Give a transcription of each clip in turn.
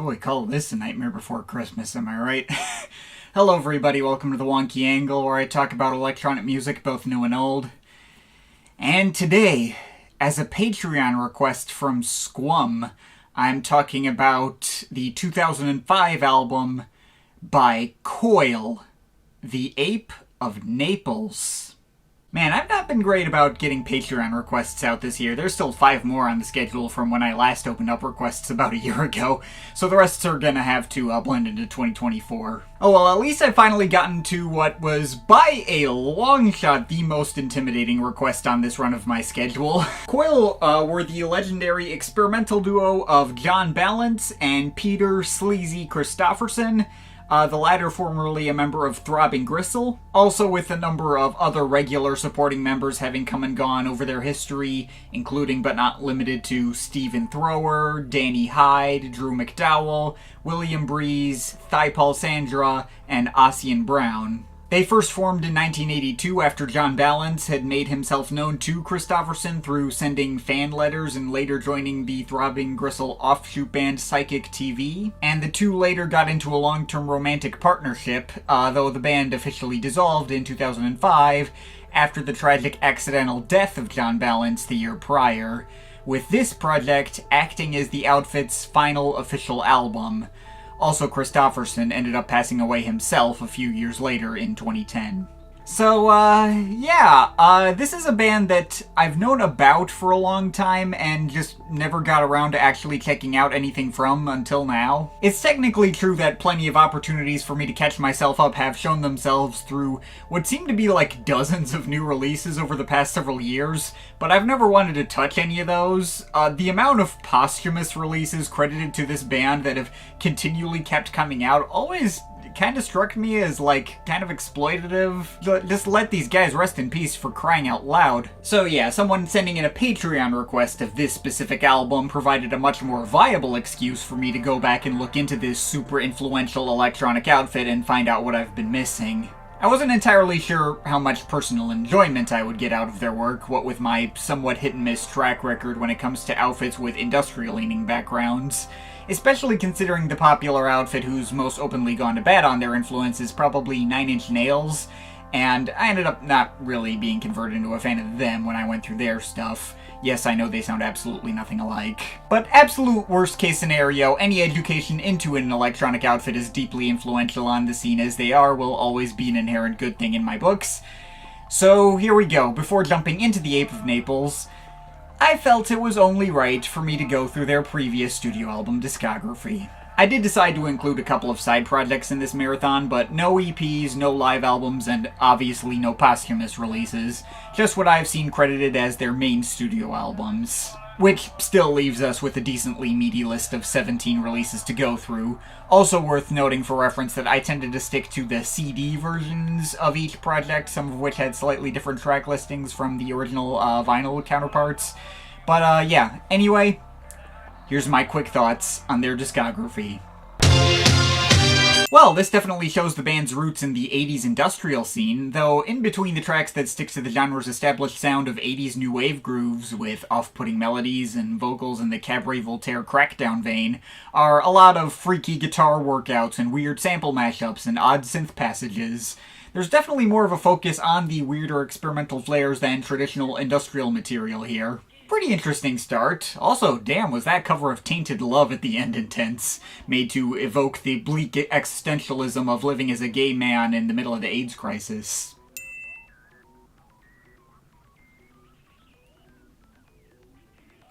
Boy, call this a nightmare before Christmas, am I right? Hello everybody, welcome to the Wonky Angle, where I talk about electronic music, both new and old. And today, as a Patreon request from Squum, I'm talking about the 2005 album by Coil, The Ape of Naples. Man, I've not been great about getting Patreon requests out this year. There's still 5 more on the schedule from when I last opened up requests about a year ago, so the rest are gonna have to blend into 2024. Oh well, at least I've finally gotten to what was, by a long shot, the most intimidating request on this run of my schedule. Coil were the legendary experimental duo of John Balance and Peter Sleazy Christopherson, the latter formerly a member of Throbbing Gristle, also with a number of other regular supporting members having come and gone over their history, including but not limited to Stephen Thrower, Danny Hyde, Drew McDowell, William Breeze, Thiepal Sandra, and Ossian Brown. They first formed in 1982 after John Balance had made himself known to Christopherson through sending fan letters and later joining the Throbbing Gristle offshoot band Psychic TV. And the two later got into a long-term romantic partnership, though the band officially dissolved in 2005 after the tragic accidental death of John Balance the year prior, with this project acting as the outfit's final official album. Also, Christopherson ended up passing away himself a few years later in 2010. So, this is a band that I've known about for a long time and just never got around to actually checking out anything from until now. It's technically true that plenty of opportunities for me to catch myself up have shown themselves through what seem to be like dozens of new releases over the past several years, but I've never wanted to touch any of those. The amount of posthumous releases credited to this band that have continually kept coming out always kind of struck me as, kind of exploitative. Just let these guys rest in peace, for crying out loud. So yeah, someone sending in a Patreon request of this specific album provided a much more viable excuse for me to go back and look into this super influential electronic outfit and find out what I've been missing. I wasn't entirely sure how much personal enjoyment I would get out of their work, what with my somewhat hit-and-miss track record when it comes to outfits with industrial-leaning backgrounds, especially considering the popular outfit who's most openly gone to bat on their influence is probably 9 Inch Nails, and I ended up not really being converted into a fan of them when I went through their stuff. Yes, I know they sound absolutely nothing alike. But absolute worst case scenario, any education into an electronic outfit as deeply influential on the scene as they are will always be an inherent good thing in my books. So here we go. Before jumping into The Ape of Naples, I felt it was only right for me to go through their previous studio album discography. I did decide to include a couple of side projects in this marathon, but no EPs, no live albums, and obviously no posthumous releases. Just what I've seen credited as their main studio albums. Which still leaves us with a decently meaty list of 17 releases to go through. Also worth noting for reference that I tended to stick to the CD versions of each project, some of which had slightly different track listings from the original vinyl counterparts. But anyway, here's my quick thoughts on their discography. Well, this definitely shows the band's roots in the 80s industrial scene, though in between the tracks that stick to the genre's established sound of 80s new wave grooves with off-putting melodies and vocals in the Cabaret Voltaire crackdown vein are a lot of freaky guitar workouts and weird sample mashups and odd synth passages. There's definitely more of a focus on the weirder experimental flares than traditional industrial material here. Pretty interesting start. Also, damn, was that cover of Tainted Love at the end intense, made to evoke the bleak existentialism of living as a gay man in the middle of the AIDS crisis.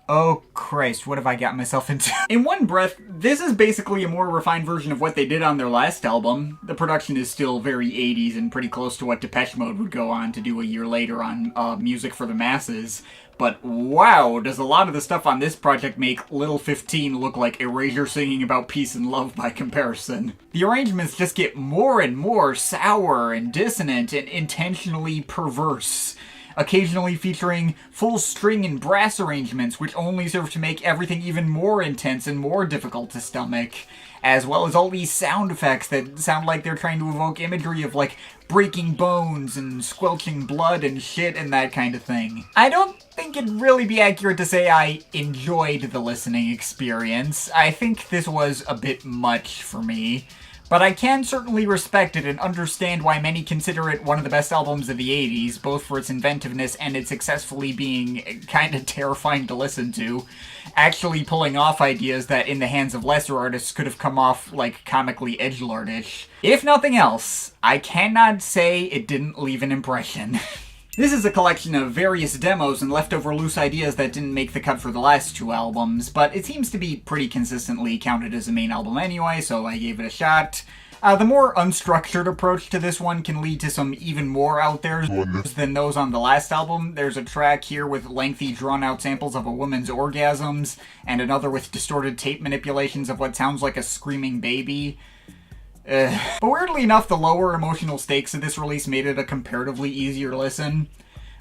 Oh Christ, what have I got myself into? In one breath, this is basically a more refined version of what they did on their last album. The production is still very 80s and pretty close to what Depeche Mode would go on to do a year later on Music for the Masses. But wow, does a lot of the stuff on this project make Little 15 look like Erasure singing about peace and love by comparison. The arrangements just get more and more sour and dissonant and intentionally perverse. occasionally featuring full string and brass arrangements, which only serve to make everything even more intense and more difficult to stomach, as well as all these sound effects that sound like they're trying to evoke imagery of, like, breaking bones and squelching blood and shit and that kind of thing. I don't think it'd really be accurate to say I enjoyed the listening experience. I think this was a bit much for me. But I can certainly respect it and understand why many consider it one of the best albums of the 80s, both for its inventiveness and its successfully being kind of terrifying to listen to. Actually pulling off ideas that in the hands of lesser artists could have come off like comically edgelordish. If nothing else, I cannot say it didn't leave an impression. This is a collection of various demos and leftover loose ideas that didn't make the cut for the last two albums, but it seems to be pretty consistently counted as a main album anyway, so I gave it a shot. The more unstructured approach to this one can lead to some even more out there than those on the last album. There's a track here with lengthy drawn-out samples of a woman's orgasms, and another with distorted tape manipulations of what sounds like a screaming baby. But weirdly enough, the lower emotional stakes of this release made it a comparatively easier listen.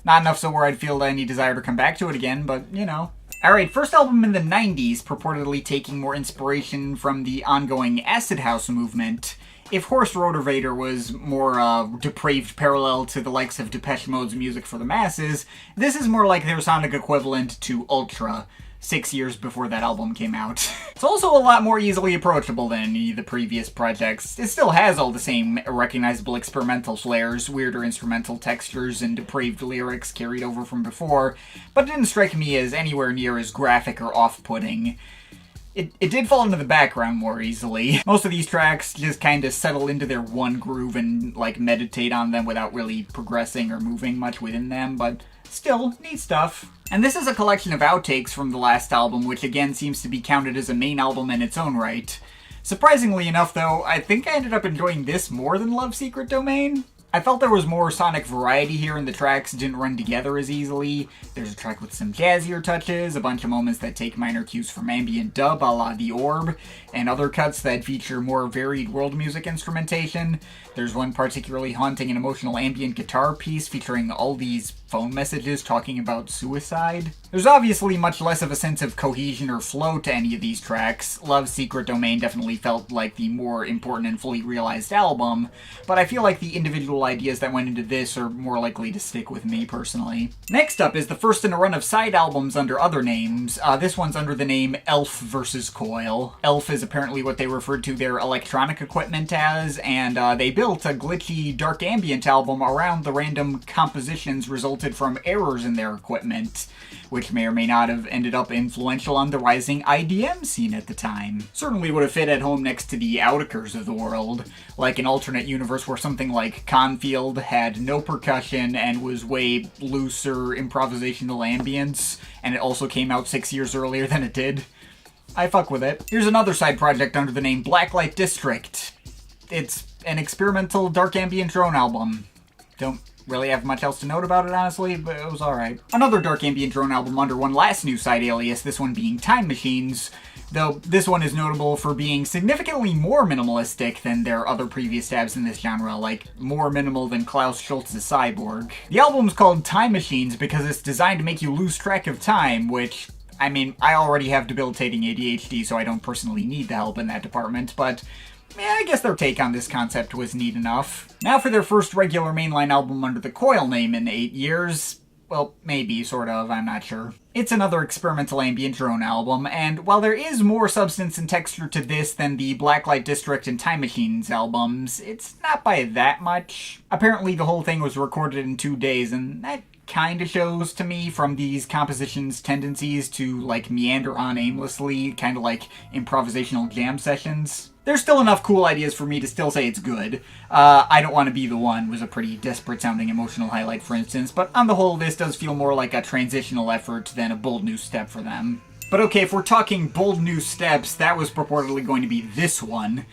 Not enough so where I'd feel any desire to come back to it again, but, you know. Alright, first album in the 90s, purportedly taking more inspiration from the ongoing acid house movement. If Horse Rotorvator was more depraved parallel to the likes of Depeche Mode's Music for the Masses, this is more like their sonic equivalent to Ultra, 6 years before that album came out. It's also a lot more easily approachable than any of the previous projects. It still has all the same recognizable experimental flares, weirder instrumental textures, and depraved lyrics carried over from before, but it didn't strike me as anywhere near as graphic or off-putting. It did fall into the background more easily. Most of these tracks just kind of settle into their one groove and, like, meditate on them without really progressing or moving much within them, but still, neat stuff. And this is a collection of outtakes from the last album, which again seems to be counted as a main album in its own right. Surprisingly enough, though, I think I ended up enjoying this more than Love Secret Domain. I felt there was more sonic variety here and the tracks didn't run together as easily. There's a track with some jazzier touches, a bunch of moments that take minor cues from ambient dub a la The Orb, and other cuts that feature more varied world music instrumentation. There's one particularly haunting and emotional ambient guitar piece featuring all these phone messages talking about suicide. There's obviously much less of a sense of cohesion or flow to any of these tracks. Love's Secret Domain definitely felt like the more important and fully realized album, but I feel like the individual ideas that went into this are more likely to stick with me personally. Next up is the first in a run of side albums under other names. This one's under the name Elf vs. Coil. Elf is apparently what they referred to their electronic equipment as, and they built a glitchy dark ambient album around the random compositions resulting from errors in their equipment, which may or may not have ended up influential on the rising IDM scene at the time. Certainly would have fit at home next to the Outakers of the world, like an alternate universe where something like Confield had no percussion and was way looser improvisational ambience, and it also came out 6 years earlier than it did. I fuck with it. Here's another side project under the name Blacklight District. It's an experimental dark ambient drone album. Don't really have much else to note about it, honestly, but it was alright. Another dark ambient drone album under one last new side alias, this one being Time Machines, though this one is notable for being significantly more minimalistic than their other previous tabs in this genre, like more minimal than Klaus Schultz's Cyborg. The album's called Time Machines because it's designed to make you lose track of time, which, I mean, I already have debilitating ADHD, so I don't personally need the help in that department, but yeah, I guess their take on this concept was neat enough. Now for their first regular mainline album under the Coil name in 8 years. Well, maybe, sort of, I'm not sure. It's another experimental ambient drone album, and while there is more substance and texture to this than the Blacklight District and Time Machines albums, it's not by that much. Apparently the whole thing was recorded in 2 days, and that kind of shows to me from these compositions' tendencies to, like, meander on aimlessly, kind of like improvisational jam sessions. There's still enough cool ideas for me to still say it's good. I Don't Want to Be the One was a pretty desperate-sounding emotional highlight, for instance, but on the whole, this does feel more like a transitional effort than a bold new step for them. But okay, if we're talking bold new steps, that was purportedly going to be this one.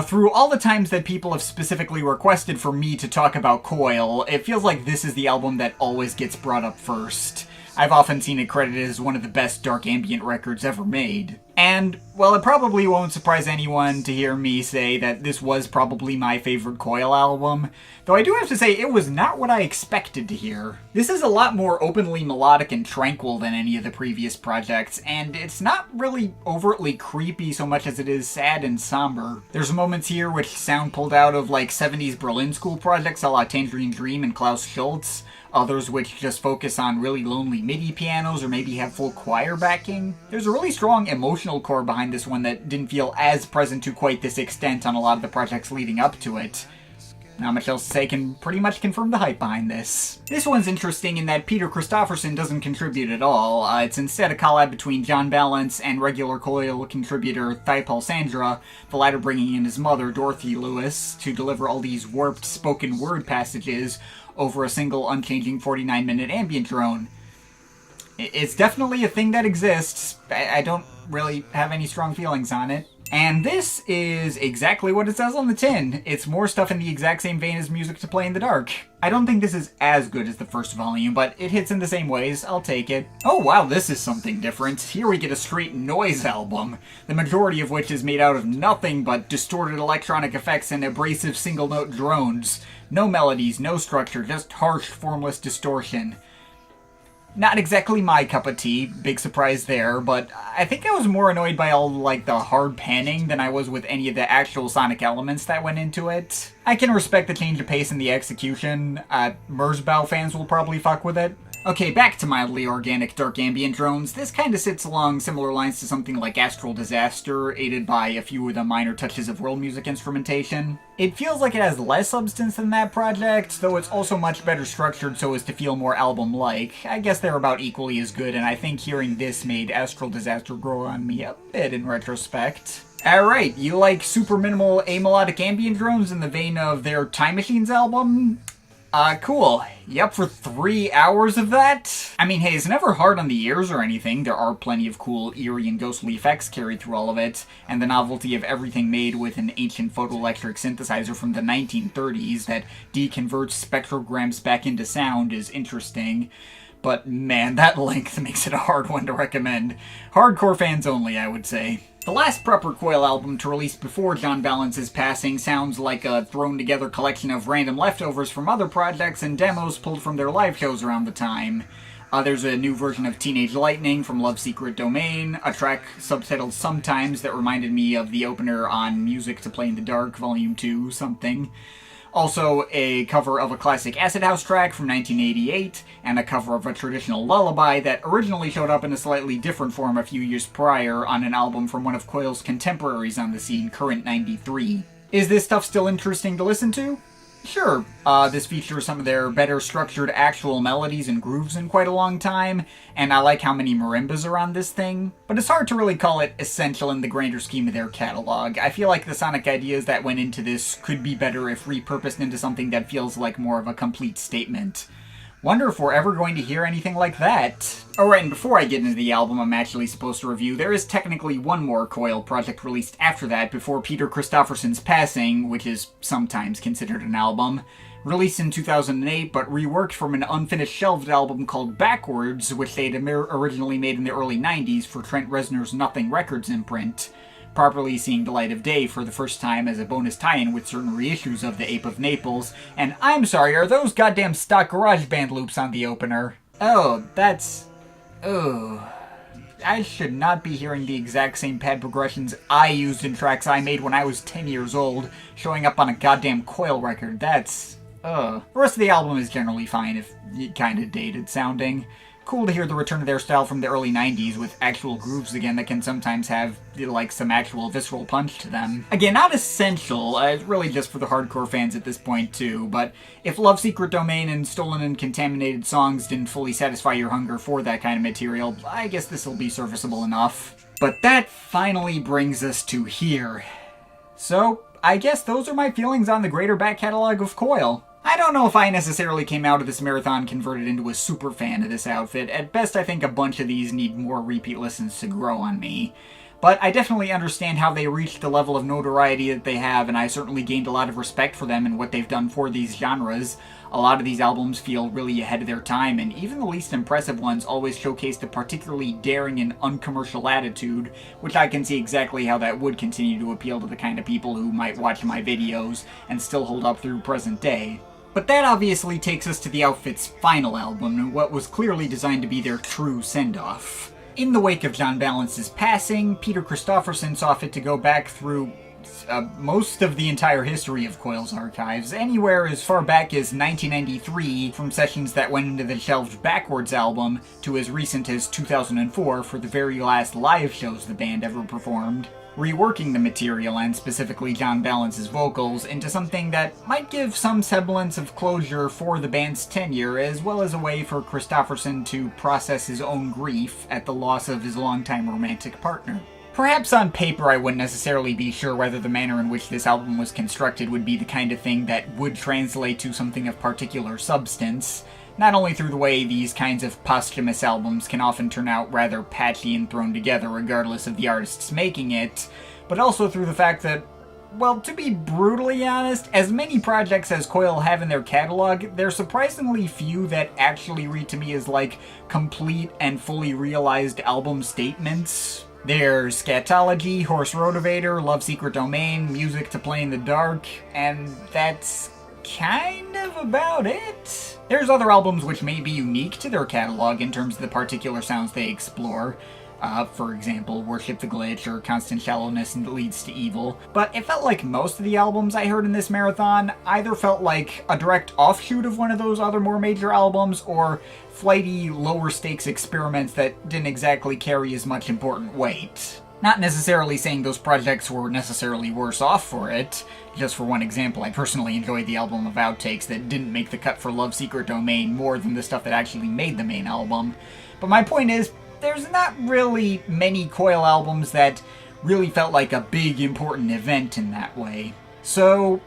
Through all the times that people have specifically requested for me to talk about Coil, it feels like this is the album that always gets brought up first. I've often seen it credited as one of the best dark ambient records ever made. And, well, it probably won't surprise anyone to hear me say that this was probably my favorite Coil album, though I do have to say it was not what I expected to hear. This is a lot more openly melodic and tranquil than any of the previous projects, and it's not really overtly creepy so much as it is sad and somber. There's moments here which sound pulled out of like 70s Berlin school projects a la Tangerine Dream and Klaus Schulze, others which just focus on really lonely MIDI pianos or maybe have full choir backing. There's a really strong emotional core behind this one that didn't feel as present to quite this extent on a lot of the projects leading up to it. Not much else to say, can pretty much confirm the hype behind this. This one's interesting in that Peter Christopherson doesn't contribute at all. It's instead a collab between John Balance and regular Coil contributor Thiepal Sandra, the latter bringing in his mother, Dorothy Lewis, to deliver all these warped spoken word passages over a single unchanging 49-minute ambient drone. It's definitely a thing that exists. I don't really have any strong feelings on it. And this is exactly what it says on the tin. It's more stuff in the exact same vein as Music to Play in the Dark. I don't think this is as good as the first volume, but it hits in the same ways. I'll take it. Oh wow, this is something different. Here we get a straight noise album, the majority of which is made out of nothing but distorted electronic effects and abrasive single-note drones. No melodies, no structure, just harsh, formless distortion. Not exactly my cup of tea, big surprise there, but I think I was more annoyed by all, like, the hard panning than I was with any of the actual sonic elements that went into it. I can respect the change of pace in the execution. Merzbow fans will probably fuck with it. Okay, back to mildly organic dark ambient drones. This kinda sits along similar lines to something like Astral Disaster, aided by a few of the minor touches of world music instrumentation. It feels like it has less substance than that project, though it's also much better structured so as to feel more album-like. I guess they're about equally as good, and I think hearing this made Astral Disaster grow on me a bit in retrospect. Alright, you like super minimal amelodic ambient drones in the vein of their Time Machines album? Cool. You up for 3 hours of that? I mean, hey, it's never hard on the ears or anything. There are plenty of cool, eerie, and ghostly effects carried through all of it, and the novelty of everything made with an ancient photoelectric synthesizer from the 1930s that deconverts spectrograms back into sound is interesting. But man, that length makes it a hard one to recommend. Hardcore fans only, I would say. The last proper Coil album to release before John Balance's passing sounds like a thrown-together collection of random leftovers from other projects and demos pulled from their live shows around the time. There's a new version of Teenage Lightning from Love's Secret Domain, a track subtitled Sometimes that reminded me of the opener on Music to Play in the Dark, Volume 2, something. Also, a cover of a classic Acid House track from 1988, and a cover of a traditional lullaby that originally showed up in a slightly different form a few years prior on an album from one of Coil's contemporaries on the scene, Current 93. Is this stuff still interesting to listen to? Sure, this features some of their better structured actual melodies and grooves in quite a long time, and I like how many marimbas are on this thing, but it's hard to really call it essential in the grander scheme of their catalog. I feel like the sonic ideas that went into this could be better if repurposed into something that feels like more of a complete statement. Wonder if we're ever going to hear anything like that. Alright, and before I get into the album I'm actually supposed to review, there is technically one more Coil project released after that before Peter Christopherson's passing, which is sometimes considered an album. Released in 2008, but reworked from an unfinished shelved album called Backwards, which they'd originally made in the early 90s for Trent Reznor's Nothing Records imprint, properly seeing the light of day for the first time as a bonus tie-in with certain reissues of The Ape of Naples. And I'm sorry, are those goddamn stock GarageBand loops on the opener? Oh, that's... oh... I should not be hearing the exact same pad progressions I used in tracks I made when I was 10 years old, showing up on a goddamn Coil record. That's... The rest of the album is generally fine, if kinda dated sounding. Cool to hear the return of their style from the early 90s with actual grooves again that can sometimes have, like, some actual visceral punch to them. Again, not essential, really just for the hardcore fans at this point too, but if Love's Secret Domain and Stolen and Contaminated Songs didn't fully satisfy your hunger for that kind of material, I guess this'll be serviceable enough. But that finally brings us to here. So, I guess those are my feelings on the greater back catalog of Coil. I don't know if I necessarily came out of this marathon converted into a super fan of this outfit. At best, I think a bunch of these need more repeat listens to grow on me. But I definitely understand how they reached the level of notoriety that they have, and I certainly gained a lot of respect for them and what they've done for these genres. A lot of these albums feel really ahead of their time, and even the least impressive ones always showcased a particularly daring and uncommercial attitude, which I can see exactly how that would continue to appeal to the kind of people who might watch my videos and still hold up through present day. But that obviously takes us to the Outfit's final album, what was clearly designed to be their true send-off. In the wake of John Balance's passing, Peter Christopherson saw fit to go back through most of the entire history of Coil's archives, anywhere as far back as 1993, from sessions that went into the shelved Backwards album to as recent as 2004 for the very last live shows the band ever performed, reworking the material, and specifically John Balance's vocals, into something that might give some semblance of closure for the band's tenure, as well as a way for Christopherson to process his own grief at the loss of his longtime romantic partner. Perhaps on paper I wouldn't necessarily be sure whether the manner in which this album was constructed would be the kind of thing that would translate to something of particular substance, not only through the way these kinds of posthumous albums can often turn out rather patchy and thrown together regardless of the artists making it, but also through the fact that, well, to be brutally honest, as many projects as Coil have in their catalog, there's surprisingly few that actually read to me as like complete and fully realized album statements. There's Scatology, Horse Rotivator, Love Secret Domain, Music to Play in the Dark, and that's kind of about it. There's other albums which may be unique to their catalog in terms of the particular sounds they explore. For example, Worship the Glitch or Constant Shallowness and Leads to Evil. But it felt like most of the albums I heard in this marathon either felt like a direct offshoot of one of those other more major albums, or flighty, lower-stakes experiments that didn't exactly carry as much important weight. Not necessarily saying those projects were necessarily worse off for it. Just for one example, I personally enjoyed the album of outtakes that didn't make the cut for Love Secret Domain more than the stuff that actually made the main album. But my point is, there's not really many Coil albums that really felt like a big, important event in that way. So,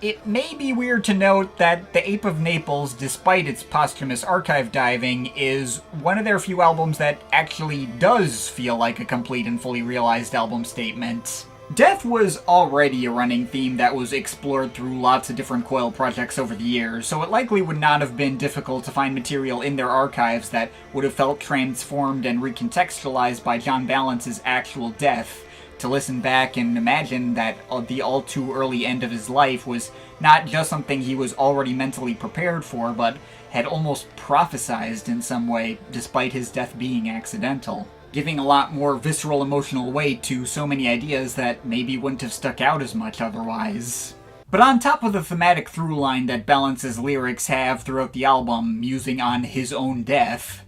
it may be weird to note that The Ape of Naples, despite its posthumous archive diving, is one of their few albums that actually does feel like a complete and fully realized album statement. Death was already a running theme that was explored through lots of different Coil projects over the years, so it likely would not have been difficult to find material in their archives that would have felt transformed and recontextualized by John Balance's actual death, to listen back and imagine that the all-too-early end of his life was not just something he was already mentally prepared for, but had almost prophesized in some way, despite his death being accidental, giving a lot more visceral emotional weight to so many ideas that maybe wouldn't have stuck out as much otherwise. But on top of the thematic through line that Balance's lyrics have throughout the album, musing on his own death,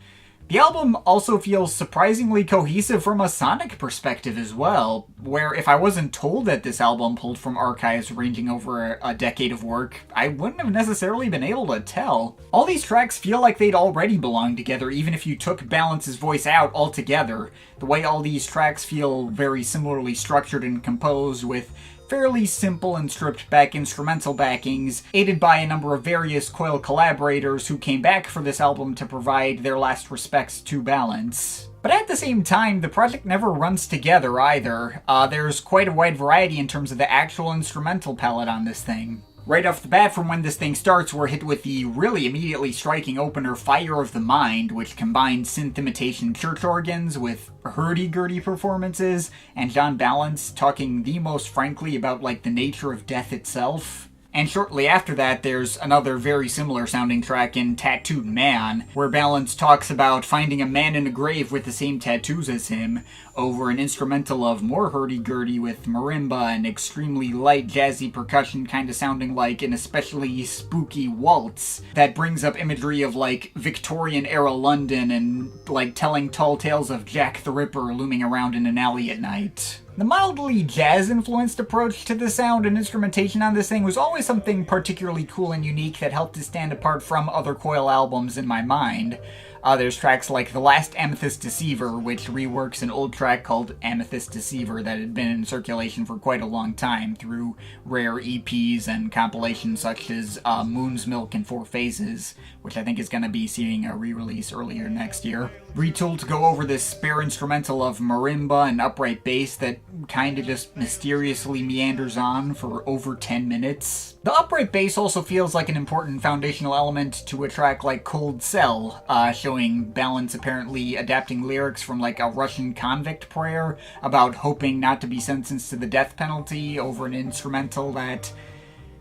the album also feels surprisingly cohesive from a sonic perspective as well, where if I wasn't told that this album pulled from archives ranging over a decade of work, I wouldn't have necessarily been able to tell. All these tracks feel like they'd already belonged together even if you took Balance's voice out altogether. The way all these tracks feel very similarly structured and composed, with fairly simple and stripped back instrumental backings, aided by a number of various Coil collaborators who came back for this album to provide their last respects to Balance. But at the same time, the project never runs together either. There's quite a wide variety in terms of the actual instrumental palette on this thing. Right off the bat, from when this thing starts, we're hit with the really immediately striking opener Fire of the Mind, which combines synth imitation church organs with hurdy-gurdy performances, and John Balance talking the most frankly about, like, the nature of death itself. And shortly after that, there's another very similar sounding track in Tattooed Man, where Balance talks about finding a man in a grave with the same tattoos as him, over an instrumental of more hurdy-gurdy with marimba and extremely light jazzy percussion kinda sounding like an especially spooky waltz that brings up imagery of, like, Victorian-era London and, like, telling tall tales of Jack the Ripper looming around in an alley at night. The mildly jazz-influenced approach to the sound and instrumentation on this thing was always something particularly cool and unique that helped it stand apart from other Coil albums in my mind. There's tracks like the last Amethyst Deceiver, which reworks an old track called Amethyst Deceiver that had been in circulation for quite a long time through rare EPs and compilations such as Moon's Milk and Four Phases, which I think is going to be seeing a re-release earlier next year. Retooled to go over this spare instrumental of marimba and upright bass that kind of just mysteriously meanders on for over 10 minutes. The upright bass also feels like an important foundational element to a track like Cold Cell, showing Balance apparently adapting lyrics from like a Russian convict prayer about hoping not to be sentenced to the death penalty over an instrumental that,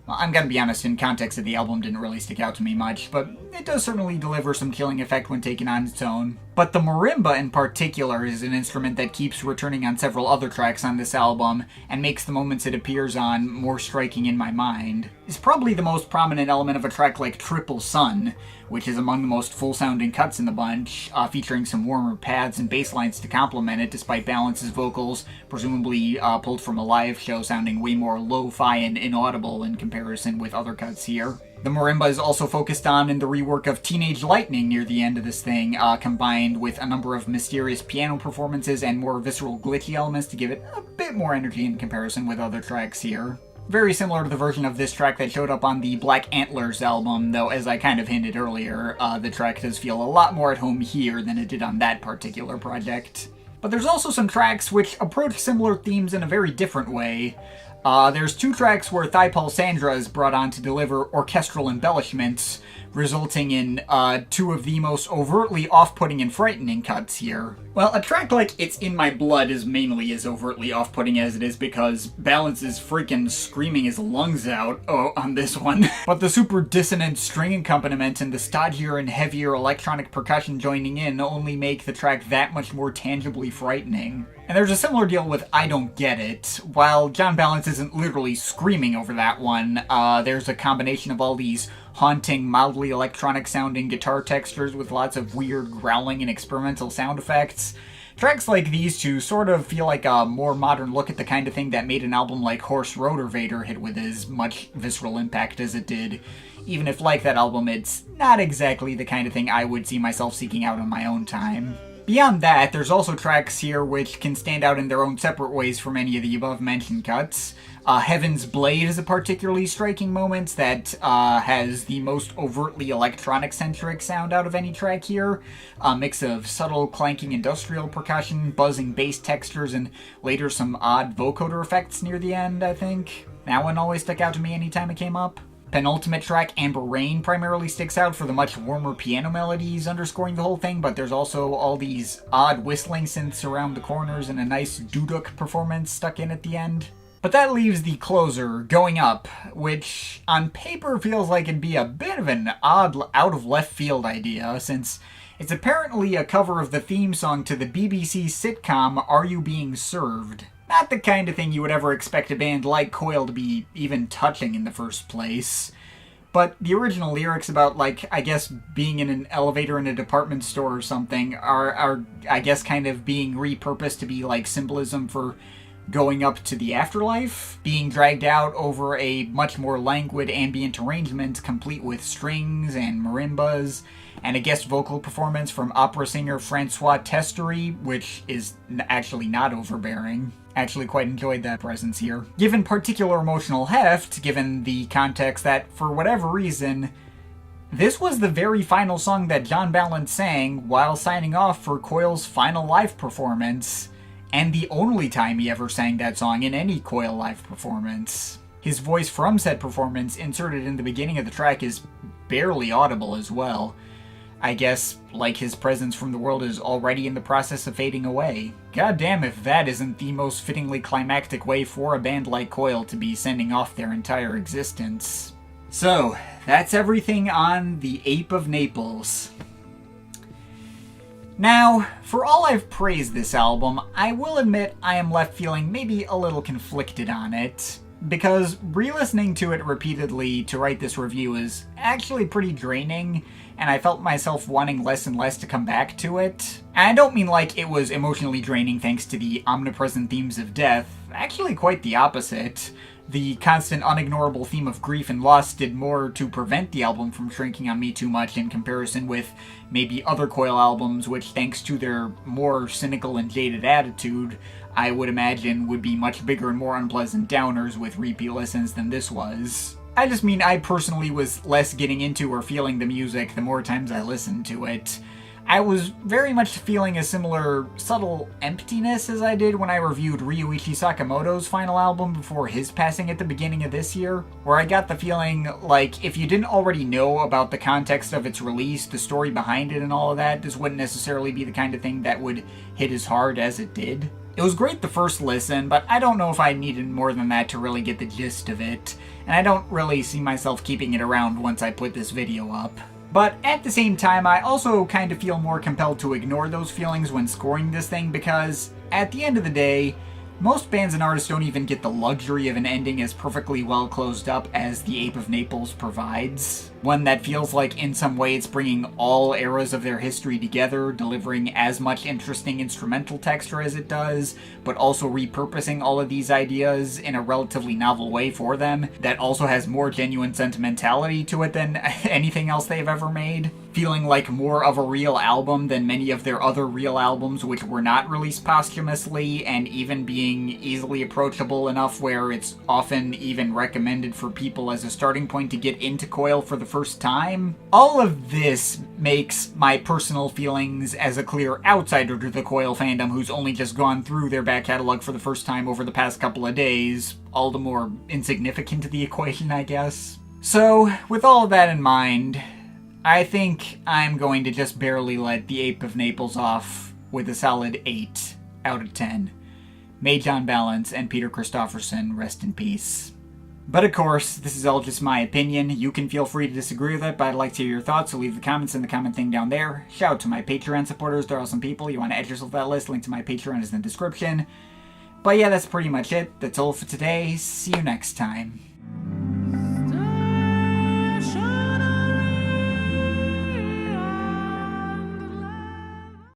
well, I'm gonna be honest, in context of the album didn't really stick out to me much, but it does certainly deliver some chilling effect when taken on its own. But the marimba in particular is an instrument that keeps returning on several other tracks on this album, and makes the moments it appears on more striking in my mind. It's probably the most prominent element of a track like Triple Sun, which is among the most full-sounding cuts in the bunch, featuring some warmer pads and bass lines to complement it, despite Balance's vocals, presumably pulled from a live show, sounding way more lo-fi and inaudible in comparison with other cuts here. The marimba is also focused on in the rework of Teenage Lightning near the end of this thing, combined with a number of mysterious piano performances and more visceral glitchy elements to give it a bit more energy in comparison with other tracks here. Very similar to the version of this track that showed up on the Black Antlers album, though as I kind of hinted earlier, the track does feel a lot more at home here than it did on that particular project. But there's also some tracks which approach similar themes in a very different way. There's two tracks where Thighpal Sandra is brought on to deliver orchestral embellishments, resulting in two of the most overtly off-putting and frightening cuts here. Well, a track like It's In My Blood is mainly as overtly off-putting as it is because Balance is freaking screaming his lungs out on this one. But the super dissonant string accompaniment and the stodgier and heavier electronic percussion joining in only make the track that much more tangibly frightening. And there's a similar deal with I Don't Get It. While John Balance isn't literally screaming over that one, there's a combination of all these haunting, mildly electronic-sounding guitar textures with lots of weird growling and experimental sound effects. Tracks like these two sort of feel like a more modern look at the kind of thing that made an album like Horse Rotorvator hit with as much visceral impact as it did, even if, like that album, it's not exactly the kind of thing I would see myself seeking out on my own time. Beyond that, there's also tracks here which can stand out in their own separate ways from any of the above-mentioned cuts. Heaven's Blade is a particularly striking moment that has the most overtly electronic-centric sound out of any track here. A mix of subtle, clanking industrial percussion, buzzing bass textures, and later some odd vocoder effects near the end, I think. That one always stuck out to me anytime it came up. Penultimate track, Amber Rain, primarily sticks out for the much warmer piano melodies underscoring the whole thing, but there's also all these odd whistling synths around the corners and a nice duduk performance stuck in at the end. But that leaves the closer, Going Up, which on paper feels like it'd be a bit of an odd out-of-left-field idea, since it's apparently a cover of the theme song to the BBC sitcom Are You Being Served? Not the kind of thing you would ever expect a band like Coil to be even touching in the first place. But the original lyrics about, like, I guess being in an elevator in a department store or something are I guess, kind of being repurposed to be, like, symbolism for going up to the afterlife, being dragged out over a much more languid ambient arrangement complete with strings and marimbas, and a guest vocal performance from opera singer Francois Testery, which is actually not overbearing. Actually quite enjoyed that presence here. Given particular emotional heft, given the context that, for whatever reason, this was the very final song that John Balance sang while signing off for Coil's final live performance, and the only time he ever sang that song in any Coil live performance. His voice from said performance inserted in the beginning of the track is barely audible as well. I guess, like his presence from the world is already in the process of fading away. Goddamn if that isn't the most fittingly climactic way for a band like Coil to be sending off their entire existence. So, that's everything on The Ape of Naples. Now, for all I've praised this album, I will admit I am left feeling maybe a little conflicted on it, because re-listening to it repeatedly to write this review is actually pretty draining, and I felt myself wanting less and less to come back to it. And I don't mean like it was emotionally draining thanks to the omnipresent themes of death. actually quite the opposite. The constant unignorable theme of grief and loss did more to prevent the album from shrinking on me too much in comparison with maybe other Coil albums, which, thanks to their more cynical and jaded attitude, I would imagine would be much bigger and more unpleasant downers with repeat listens than this was. I just mean I personally was less getting into or feeling the music the more times I listened to it. I was very much feeling a similar subtle emptiness as I did when I reviewed Ryuichi Sakamoto's final album before his passing at the beginning of this year, where I got the feeling like if you didn't already know about the context of its release, the story behind it and all of that, this wouldn't necessarily be the kind of thing that would hit as hard as it did. It was great the first listen, but I don't know if I needed more than that to really get the gist of it, and I don't really see myself keeping it around once I put this video up. But at the same time, I also kind of feel more compelled to ignore those feelings when scoring this thing because, at the end of the day, most bands and artists don't even get the luxury of an ending as perfectly well closed up as The Ape of Naples provides. One that feels like in some way it's bringing all eras of their history together, delivering as much interesting instrumental texture as it does, but also repurposing all of these ideas in a relatively novel way for them, that also has more genuine sentimentality to it than anything else they've ever made. Feeling like more of a real album than many of their other real albums which were not released posthumously, and even being easily approachable enough where it's often even recommended for people as a starting point to get into Coil for the first time. All of this makes my personal feelings as a clear outsider to the Coil fandom who's only just gone through their back catalog for the first time over the past couple of days all the more insignificant to the equation, I guess. So, with all of that in mind, I think I'm going to just barely let The Ape of Naples off with a solid 8 out of 10. May John Balance and Peter Christopherson rest in peace. But of course, this is all just my opinion. You can feel free to disagree with it, but I'd like to hear your thoughts, so leave the comments in the comment thing down there. Shout out to my Patreon supporters, they're awesome people. You want to add yourself to that list, link to my Patreon is in the description. But yeah, that's pretty much it. That's all for today. See you next time.